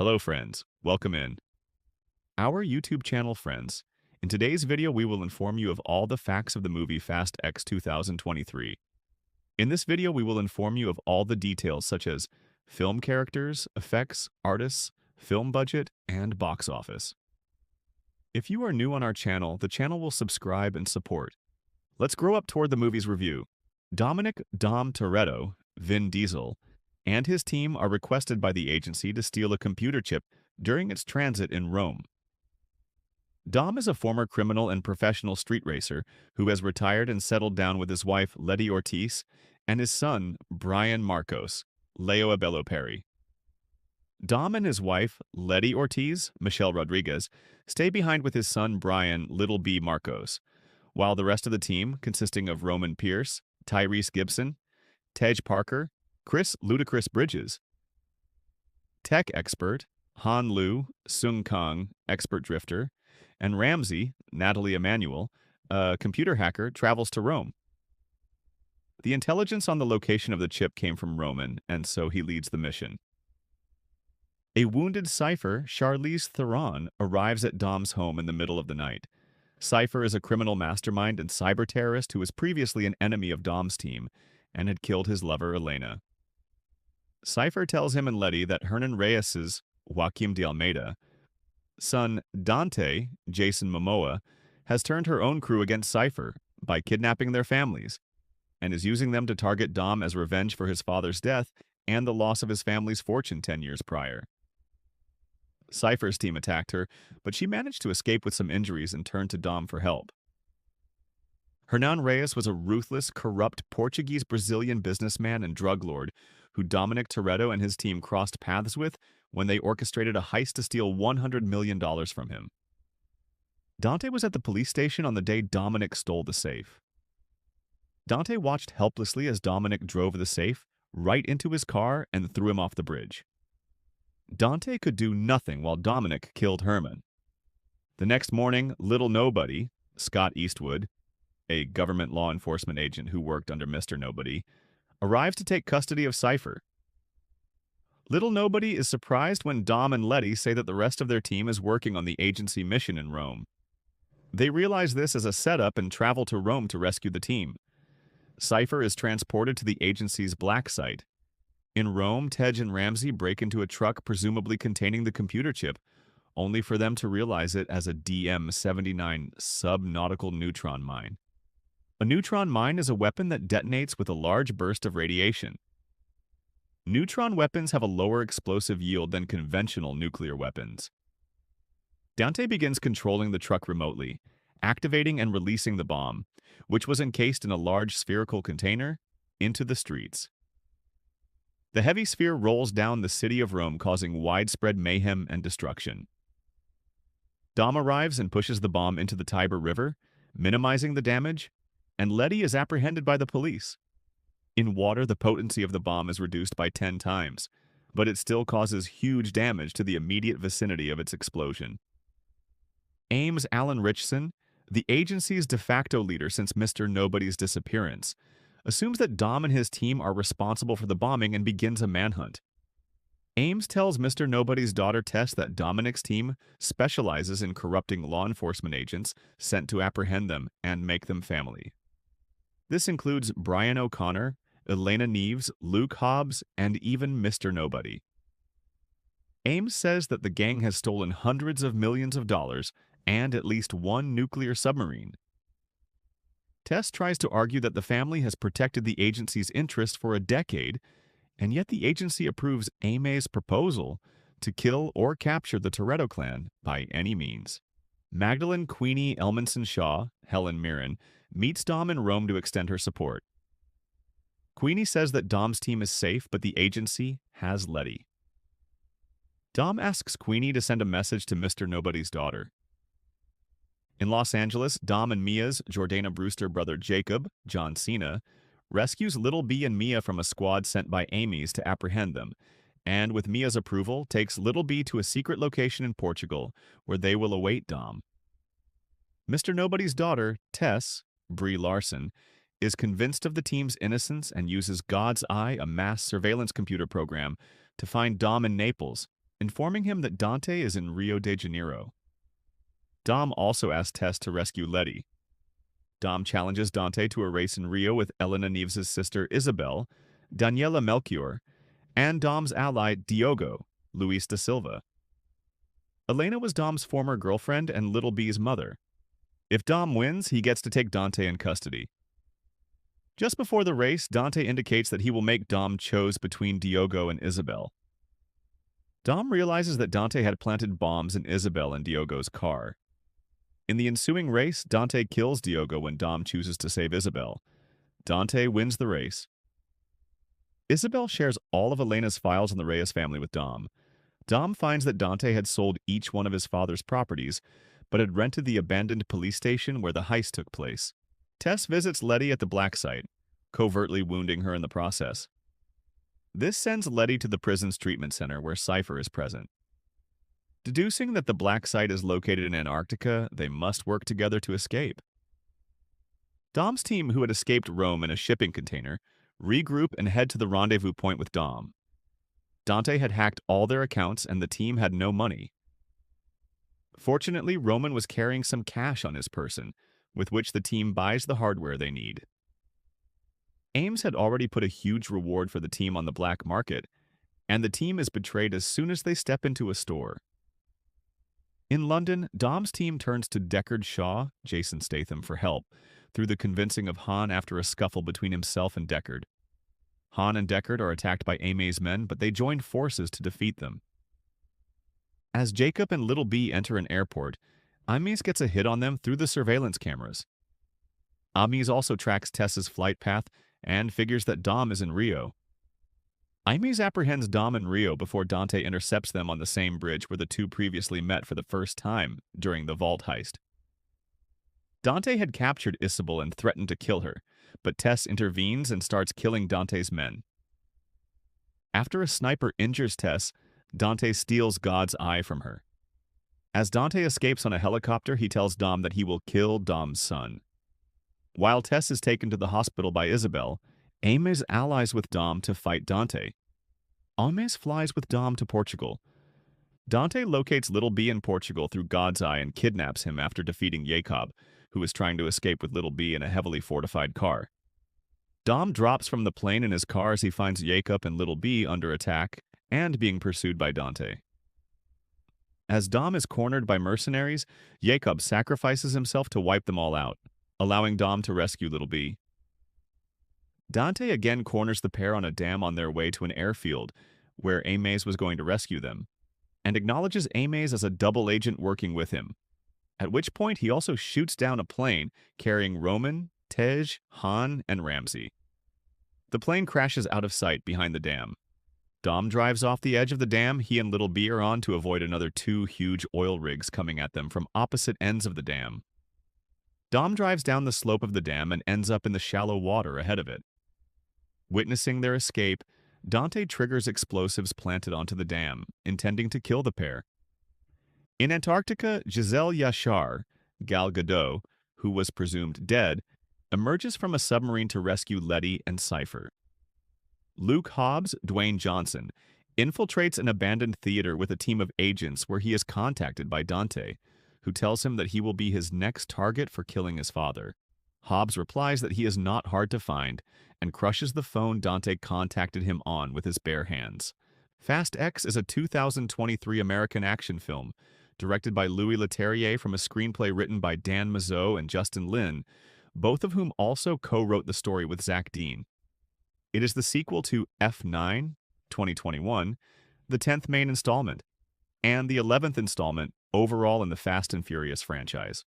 Hello friends, welcome in. Our YouTube channel friends. In today's video we will inform you of all the facts of the movie Fast X 2023. In this video we will inform you of all the details such as film characters, effects, artists, film budget, and box office. If you are new on our channel, the channel will subscribe and support. Let's grow up toward the movie's review. Dominic "Dom" Toretto, Vin Diesel, and his team are requested by the agency to steal a computer chip during its transit in Rome. Dom is a former criminal and professional street racer who has retired and settled down with his wife, Letty Ortiz, and his son, Brian Marcos, Leo Abello Perry. Dom and his wife, Letty Ortiz, Michelle Rodriguez, stay behind with his son, Brian Little B. Marcos, while the rest of the team, consisting of Roman Pierce, Tyrese Gibson, Tej Parker, Chris Ludacris Bridges, tech expert, Han Lu, Sung Kang, expert drifter, and Ramsey, Natalie Emanuel, a computer hacker, travels to Rome. The intelligence on the location of the chip came from Roman, and so he leads the mission. A wounded Cypher, Charlize Theron, arrives at Dom's home in the middle of the night. Cypher is a criminal mastermind and cyber terrorist who was previously an enemy of Dom's team and had killed his lover, Elena. Cypher tells him and Letty that Hernan Reyes's, Joaquim de Almeida, son Dante, Jason Momoa, has turned her own crew against Cypher by kidnapping their families and is using them to target Dom as revenge for his father's death and the loss of his family's fortune 10 years prior. Cypher's team attacked her, but she managed to escape with some injuries and turned to Dom for help. Hernan Reyes was a ruthless, corrupt Portuguese-Brazilian businessman and drug lord who Dominic Toretto and his team crossed paths with when they orchestrated a heist to steal $100 million from him. Dante was at the police station on the day Dominic stole the safe. Dante watched helplessly as Dominic drove the safe right into his car and threw him off the bridge. Dante could do nothing while Dominic killed Herman. The next morning, Little Nobody, Scott Eastwood, a government law enforcement agent who worked under Mr. Nobody, arrives to take custody of Cypher. Little Nobody is surprised when Dom and Letty say that the rest of their team is working on the agency mission in Rome. They realize this as a setup and travel to Rome to rescue the team. Cypher is transported to the agency's black site. In Rome, Tej and Ramsey break into a truck presumably containing the computer chip, only for them to realize it as a DM-79 subnautical neutron mine. A neutron mine is a weapon that detonates with a large burst of radiation. Neutron weapons have a lower explosive yield than conventional nuclear weapons. Dante begins controlling the truck remotely, activating and releasing the bomb, which was encased in a large spherical container, into the streets. The heavy sphere rolls down the city of Rome, causing widespread mayhem and destruction. Dom arrives and pushes the bomb into the Tiber River, minimizing the damage, and Letty is apprehended by the police. In water, the potency of the bomb is reduced by 10 times, but it still causes huge damage to the immediate vicinity of its explosion. Ames Alan Richson, the agency's de facto leader since Mr. Nobody's disappearance, assumes that Dom and his team are responsible for the bombing and begins a manhunt. Ames tells Mr. Nobody's daughter Tess that Dominic's team specializes in corrupting law enforcement agents sent to apprehend them and make them family. This includes Brian O'Connor, Elena Neves, Luke Hobbs, and even Mr. Nobody. Ames says that the gang has stolen hundreds of millions of dollars and at least one nuclear submarine. Tess tries to argue that the family has protected the agency's interest for a decade, and yet the agency approves Aimee proposal to kill or capture the Toretto clan by any means. Magdalene Queenie Elmanson Shaw, Helen Mirren, meets Dom in Rome to extend her support. Queenie says that Dom's team is safe, but the agency has Letty. Dom asks Queenie to send a message to Mr. Nobody's daughter. In Los Angeles, Dom and Mia's Jordana Brewster brother Jacob, John Cena, rescues Little B and Mia from a squad sent by Amy's to apprehend them, and with Mia's approval, takes Little B to a secret location in Portugal where they will await Dom. Mr. Nobody's daughter, Tess, Brie Larson, is convinced of the team's innocence and uses God's Eye, a mass surveillance computer program, to find Dom in Naples informing him that Dante is in Rio de Janeiro. Dom also asks Tess to rescue Letty. Dom challenges Dante to a race in Rio with Elena Neves' sister Isabel, Daniela Melchior, and Dom's ally Diogo, Luis da Silva. Elena was Dom's former girlfriend and Little B's mother. If Dom wins, he gets to take Dante in custody. Just before the race, Dante indicates that he will make Dom choose between Diogo and Isabel. Dom realizes that Dante had planted bombs in Isabel and Diogo's car. In the ensuing race, Dante kills Diogo when Dom chooses to save Isabel. Dante wins the race. Isabel shares all of Elena's files on the Reyes family with Dom. Dom finds that Dante had sold each one of his father's properties, but had rented the abandoned police station where the heist took place. Tess visits Letty at the black site, covertly wounding her in the process. This sends Letty to the prison's treatment center where Cypher is present. Deducing that the black site is located in Antarctica, they must work together to escape. Dom's team, who had escaped Rome in a shipping container, regroup and head to the rendezvous point with Dom. Dante had hacked all their accounts and the team had no money. Fortunately, Roman was carrying some cash on his person, with which the team buys the hardware they need. Ames had already put a huge reward for the team on the black market, and the team is betrayed as soon as they step into a store. In London, Dom's team turns to Deckard Shaw, Jason Statham, for help, through the convincing of Han after a scuffle between himself and Deckard. Han and Deckard are attacked by Aimé's men, but they join forces to defeat them. As Jacob and Little B enter an airport, Ames gets a hit on them through the surveillance cameras. Ames also tracks Tess's flight path and figures that Dom is in Rio. Ames apprehends Dom in Rio before Dante intercepts them on the same bridge where the two previously met for the first time during the vault heist. Dante had captured Isabel and threatened to kill her, but Tess intervenes and starts killing Dante's men. After a sniper injures Tess, Dante steals God's eye from her. As Dante escapes on a helicopter, he tells Dom that he will kill Dom's son. While Tess is taken to the hospital by Isabel, Ames allies with Dom to fight Dante. Ames flies with Dom to Portugal. Dante locates Little B in Portugal through God's Eye and kidnaps him after defeating Jacob, who is trying to escape with Little B in a heavily fortified car. Dom drops from the plane in his car as he finds Jacob and Little B under attack and being pursued by Dante. As Dom is cornered by mercenaries, Jacob sacrifices himself to wipe them all out, allowing Dom to rescue Little B. Dante again corners the pair on a dam on their way to an airfield, where Ames was going to rescue them, and acknowledges Ames as a double agent working with him, at which point he also shoots down a plane carrying Roman, Tej, Han, and Ramsey. The plane crashes out of sight behind the dam. Dom drives off the edge of the dam he and Little B are on to avoid another two huge oil rigs coming at them from opposite ends of the dam. Dom drives down the slope of the dam and ends up in the shallow water ahead of it. Witnessing their escape, Dante triggers explosives planted onto the dam, intending to kill the pair. In Antarctica, Giselle Yashar, Gal Gadot, who was presumed dead, emerges from a submarine to rescue Letty and Cypher. Luke Hobbs, Dwayne Johnson, infiltrates an abandoned theater with a team of agents where he is contacted by Dante, who tells him that he will be his next target for killing his father. Hobbs replies that he is not hard to find and crushes the phone Dante contacted him on with his bare hands. Fast X is a 2023 American action film directed by Louis Leterrier from a screenplay written by Dan Mazeau and Justin Lin, both of whom also co-wrote the story with Zach Dean. It is the sequel to F9, 2021, the 10th main installment, and the 11th installment overall in the Fast and Furious franchise.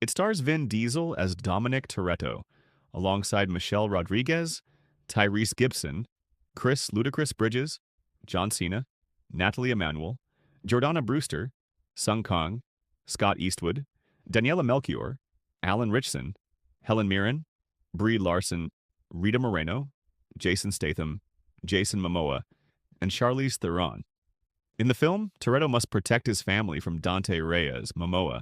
It stars Vin Diesel as Dominic Toretto, alongside Michelle Rodriguez, Tyrese Gibson, Chris Ludacris Bridges, John Cena, Natalie Emanuel, Jordana Brewster, Sung Kang, Scott Eastwood, Daniela Melchior, Alan Richson, Helen Mirren, Brie Larson, Rita Moreno, Jason Statham, Jason Momoa, and Charlize Theron. In the film, Toretto must protect his family from Dante Reyes, Momoa,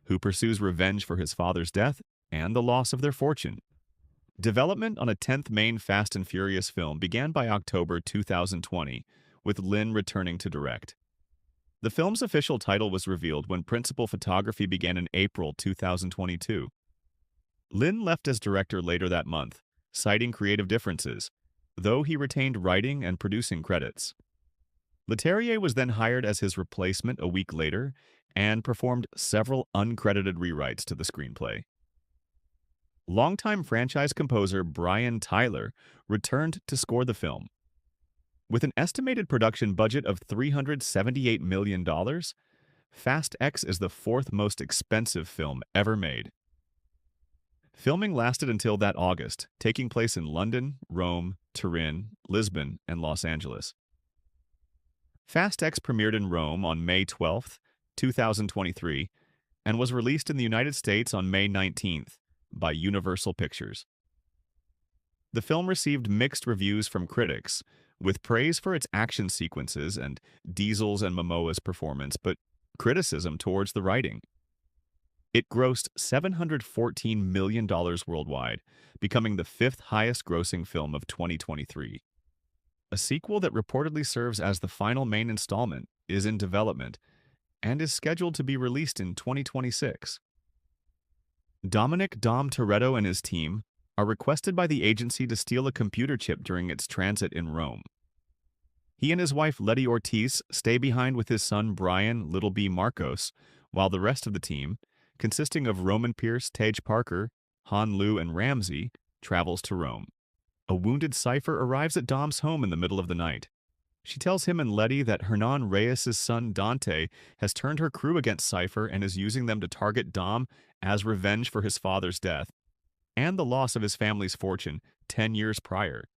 who pursues revenge for his father's death and the loss of their fortune. Development on a 10th main Fast and Furious film began by October 2020, with Lin returning to direct. The film's official title was revealed when principal photography began in April 2022. Lin left as director later that month, citing creative differences, though he retained writing and producing credits. Leterrier was then hired as his replacement a week later and performed several uncredited rewrites to the screenplay. Longtime franchise composer Brian Tyler returned to score the film. With an estimated production budget of $378 million, Fast X is the fourth most expensive film ever made. Filming lasted until that August, taking place in London, Rome, Turin, Lisbon, and Los Angeles. Fast X premiered in Rome on May 12, 2023, and was released in the United States on May 19th by Universal Pictures. The film received mixed reviews from critics, with praise for its action sequences and Diesel's and Momoa's performance, but criticism towards the writing. It grossed $714 million worldwide, becoming the fifth highest-grossing film of 2023. A sequel that reportedly serves as the final main installment is in development and is scheduled to be released in 2026. Dominic Dom Toretto and his team are requested by the agency to steal a computer chip during its transit in Rome. He and his wife Letty Ortiz stay behind with his son Brian Little B. Marcos, while the rest of the team, consisting of Roman Pierce, Tej Parker, Han Lu, and Ramsey, travels to Rome. A wounded Cypher arrives at Dom's home in the middle of the night. She tells him and Letty that Hernan Reyes' son Dante has turned her crew against Cypher and is using them to target Dom as revenge for his father's death and the loss of his family's fortune 10 years prior.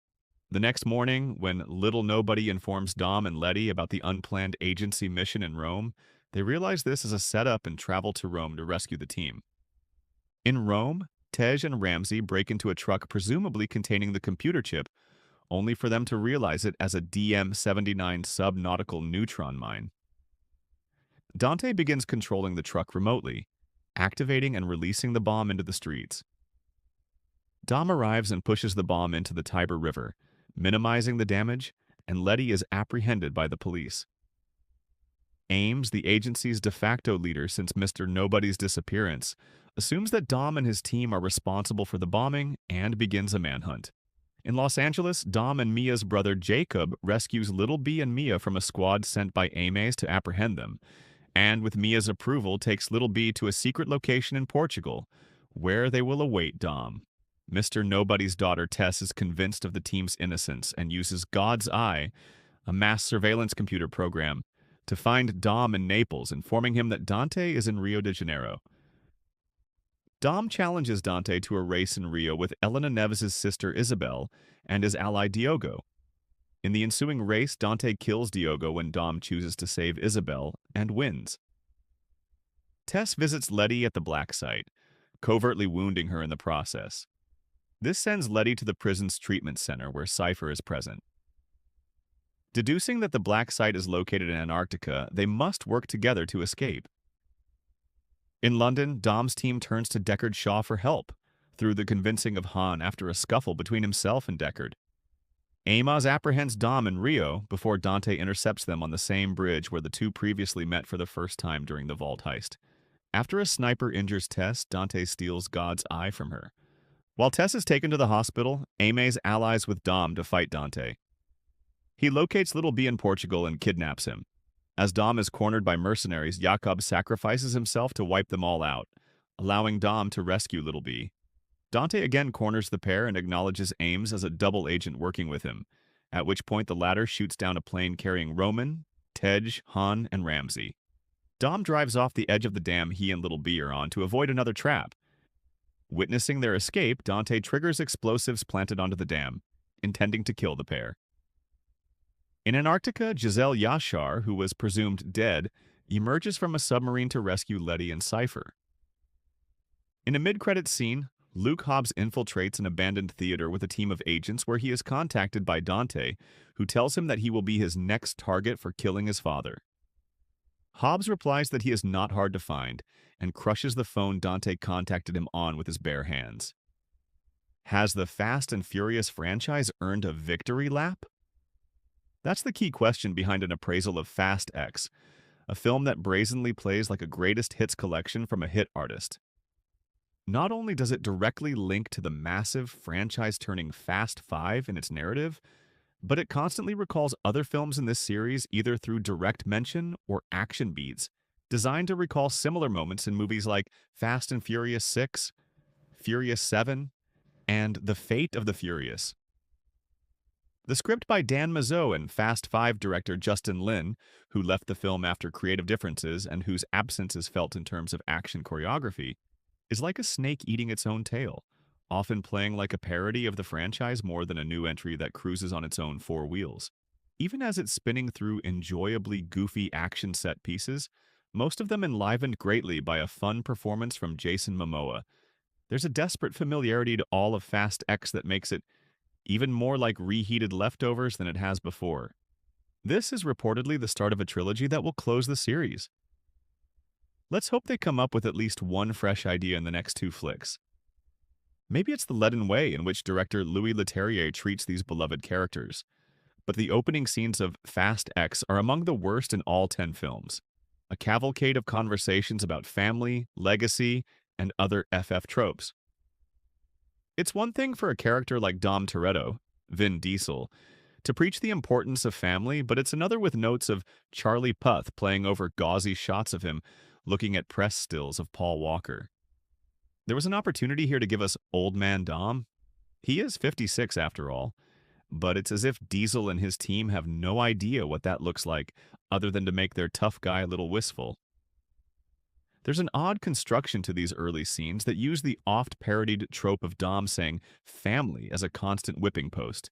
The next morning, when little nobody informs Dom and Letty about the unplanned agency mission in Rome, they realize this is a setup and travel to Rome to rescue the team. In Rome, Tej and Ramsey break into a truck presumably containing the computer chip, only for them to realize it as a DM-79 subnautical neutron mine. Dante begins controlling the truck remotely, activating and releasing the bomb into the streets. Dom arrives and pushes the bomb into the Tiber River, minimizing the damage, and Letty is apprehended by the police. Ames, the agency's de facto leader since Mr. Nobody's disappearance, assumes that Dom and his team are responsible for the bombing and begins a manhunt. In Los Angeles, Dom and Mia's brother Jacob rescues Little B and Mia from a squad sent by Ames to apprehend them, and with Mia's approval takes Little B to a secret location in Portugal, where they will await Dom. Mr. Nobody's daughter Tess is convinced of the team's innocence and uses God's Eye, a mass surveillance computer program, to find Dom in Naples, informing him that Dante is in Rio de Janeiro. Dom challenges Dante to a race in Rio with Elena Neves' sister Isabel and his ally Diogo. In the ensuing race, Dante kills Diogo when Dom chooses to save Isabel and wins. Tess visits Letty at the black site, covertly wounding her in the process. This sends Letty to the prison's treatment center where Cypher is present. Deducing that the black site is located in Antarctica, they must work together to escape. In London, Dom's team turns to Deckard Shaw for help, through the convincing of Han after a scuffle between himself and Deckard. Amos apprehends Dom in Rio before Dante intercepts them on the same bridge where the two previously met for the first time during the vault heist. After a sniper injures Tess, Dante steals God's Eye from her. While Tess is taken to the hospital, Ames allies with Dom to fight Dante. He locates Little B in Portugal and kidnaps him. As Dom is cornered by mercenaries, Jakob sacrifices himself to wipe them all out, allowing Dom to rescue Little B. Dante again corners the pair and acknowledges Ames as a double agent working with him, at which point the latter shoots down a plane carrying Roman, Tej, Han, and Ramsey. Dom drives off the edge of the dam he and Little B are on to avoid another trap. Witnessing their escape, Dante triggers explosives planted onto the dam, intending to kill the pair. In Antarctica, Giselle Yashar, who was presumed dead, emerges from a submarine to rescue Letty and Cypher. In a mid-credits scene, Luke Hobbs infiltrates an abandoned theater with a team of agents where he is contacted by Dante, who tells him that he will be his next target for killing his father. Hobbs replies that he is not hard to find and crushes the phone Dante contacted him on with his bare hands. Has the Fast and Furious franchise earned a victory lap? That's the key question behind an appraisal of Fast X, a film that brazenly plays like a greatest hits collection from a hit artist. Not only does it directly link to the massive franchise-turning Fast Five in its narrative, but it constantly recalls other films in this series either through direct mention or action beats, designed to recall similar moments in movies like Fast and Furious 6, Furious 7, and The Fate of the Furious. The script by Dan Mazeau and Fast Five director Justin Lin, who left the film after creative differences and whose absence is felt in terms of action choreography, is like a snake eating its own tail, often playing like a parody of the franchise more than a new entry that cruises on its own four wheels. Even as it's spinning through enjoyably goofy action set pieces, most of them enlivened greatly by a fun performance from Jason Momoa. There's a desperate familiarity to all of Fast X that makes it even more like reheated leftovers than it has before. This is reportedly the start of a trilogy that will close the series. Let's hope they come up with at least one fresh idea in the next two flicks. Maybe it's the leaden way in which director Louis Leterrier treats these beloved characters, but the opening scenes of Fast X are among the worst in all 10 films. A cavalcade of conversations about family, legacy, and other FF tropes. It's one thing for a character like Dom Toretto, Vin Diesel, to preach the importance of family, but it's another with notes of Charlie Puth playing over gauzy shots of him looking at press stills of Paul Walker. There was an opportunity here to give us Old Man Dom. He is 56 after all, but it's as if Diesel and his team have no idea what that looks like other than to make their tough guy a little wistful. There's an odd construction to these early scenes that use the oft-parodied trope of Dom saying family as a constant whipping post.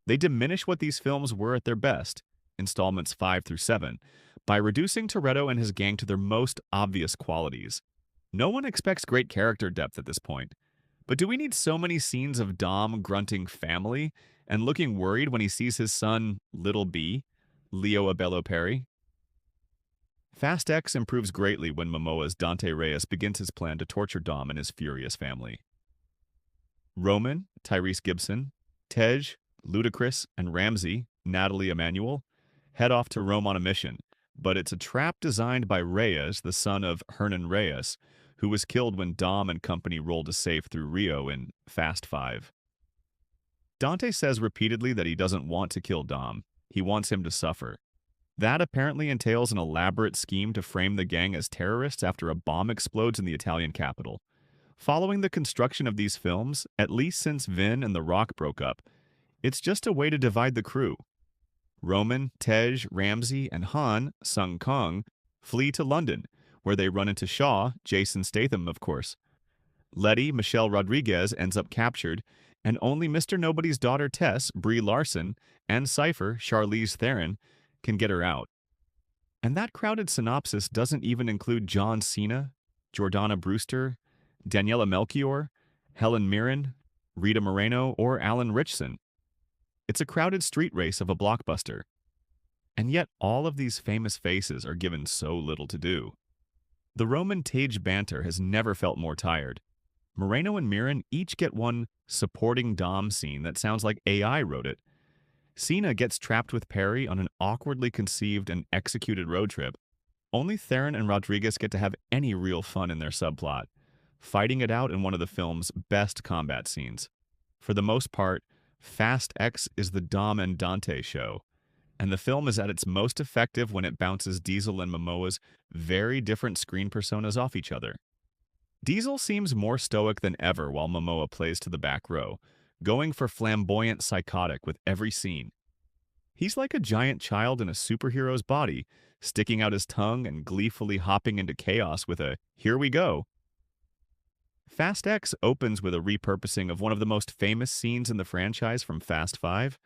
They diminish what these films were at their best, installments 5 through 7, by reducing Toretto and his gang to their most obvious qualities. No one expects great character depth at this point. But do we need so many scenes of Dom grunting family and looking worried when he sees his son, Little B, Leo Abello Perry? Fast X improves greatly when Momoa's Dante Reyes begins his plan to torture Dom and his furious family. Roman, Tyrese Gibson, Tej, Ludacris, and Ramsey, Natalie Emanuel, head off to Rome on a mission, but it's a trap designed by Reyes, the son of Hernan Reyes, who was killed when Dom and company rolled a safe through Rio in Fast 5. Dante says repeatedly that he doesn't want to kill Dom. He wants him to suffer. That apparently entails an elaborate scheme to frame the gang as terrorists after a bomb explodes in the Italian capital. Following the construction of these films, at least since Vin and The Rock broke up, it's just a way to divide the crew. Roman, Tej, Ramsey, and Han, Sung Kong, flee to London, where they run into Shaw, Jason Statham, of course. Letty, Michelle Rodriguez, ends up captured, and only Mr. Nobody's daughter Tess, Brie Larson, and Cypher, Charlize Theron, can get her out. And that crowded synopsis doesn't even include John Cena, Jordana Brewster, Daniela Melchior, Helen Mirren, Rita Moreno, or Alan Ritchson. It's a crowded street race of a blockbuster. And yet all of these famous faces are given so little to do. The Roman Tej banter has never felt more tired. Moreno and Mirren each get one supporting Dom scene that sounds like AI wrote it. Cena gets trapped with Perry on an awkwardly conceived and executed road trip. Only Theron and Rodriguez get to have any real fun in their subplot, fighting it out in one of the film's best combat scenes. For the most part, Fast X is the Dom and Dante show, and the film is at its most effective when it bounces Diesel and Momoa's very different screen personas off each other. Diesel seems more stoic than ever while Momoa plays to the back row, going for flamboyant psychotic with every scene. He's like a giant child in a superhero's body, sticking out his tongue and gleefully hopping into chaos with a "here we go." Fast X opens with a repurposing of one of the most famous scenes in the franchise from Fast 5,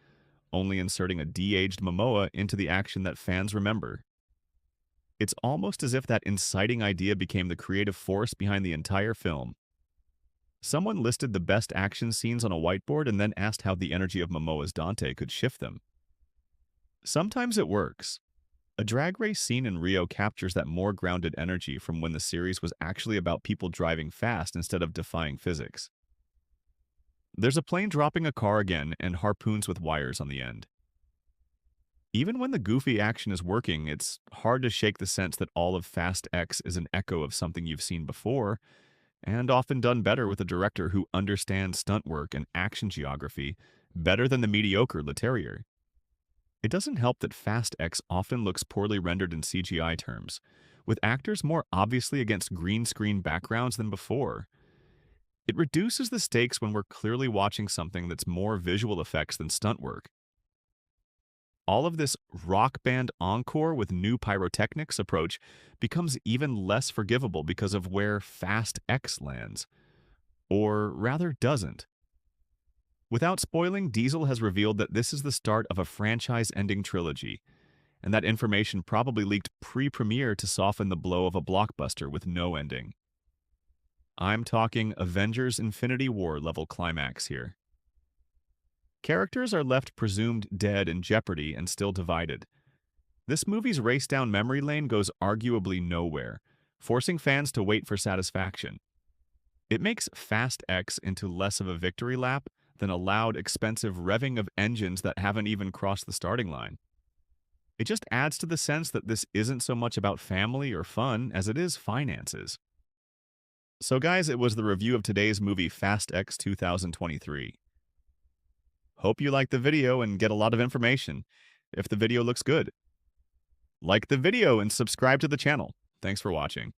only inserting a de-aged Momoa into the action that fans remember. It's almost as if that inciting idea became the creative force behind the entire film. Someone listed the best action scenes on a whiteboard and then asked how the energy of Momoa's Dante could shift them. Sometimes it works. A drag race scene in Rio captures that more grounded energy from when the series was actually about people driving fast instead of defying physics. There's a plane dropping a car again and harpoons with wires on the end. Even when the goofy action is working, it's hard to shake the sense that all of Fast X is an echo of something you've seen before, and often done better with a director who understands stunt work and action geography better than the mediocre Leterrier. It doesn't help that Fast X often looks poorly rendered in CGI terms, with actors more obviously against green screen backgrounds than before. It reduces the stakes when we're clearly watching something that's more visual effects than stunt work. All of this rock band encore with new pyrotechnics approach becomes even less forgivable because of where Fast X lands. Or rather, doesn't. Without spoiling, Diesel has revealed that this is the start of a franchise-ending trilogy, and that information probably leaked pre-premiere to soften the blow of a blockbuster with no ending. I'm talking Avengers Infinity War level climax here. Characters are left presumed dead in jeopardy and still divided. This movie's race down memory lane goes arguably nowhere, forcing fans to wait for satisfaction. It makes Fast X into less of a victory lap than a loud, expensive revving of engines that haven't even crossed the starting line. It just adds to the sense that this isn't so much about family or fun as it is finances. So guys, it was the review of today's movie Fast X 2023. Hope you liked the video and get a lot of information. If the video looks good, like the video and subscribe to the channel. Thanks for watching.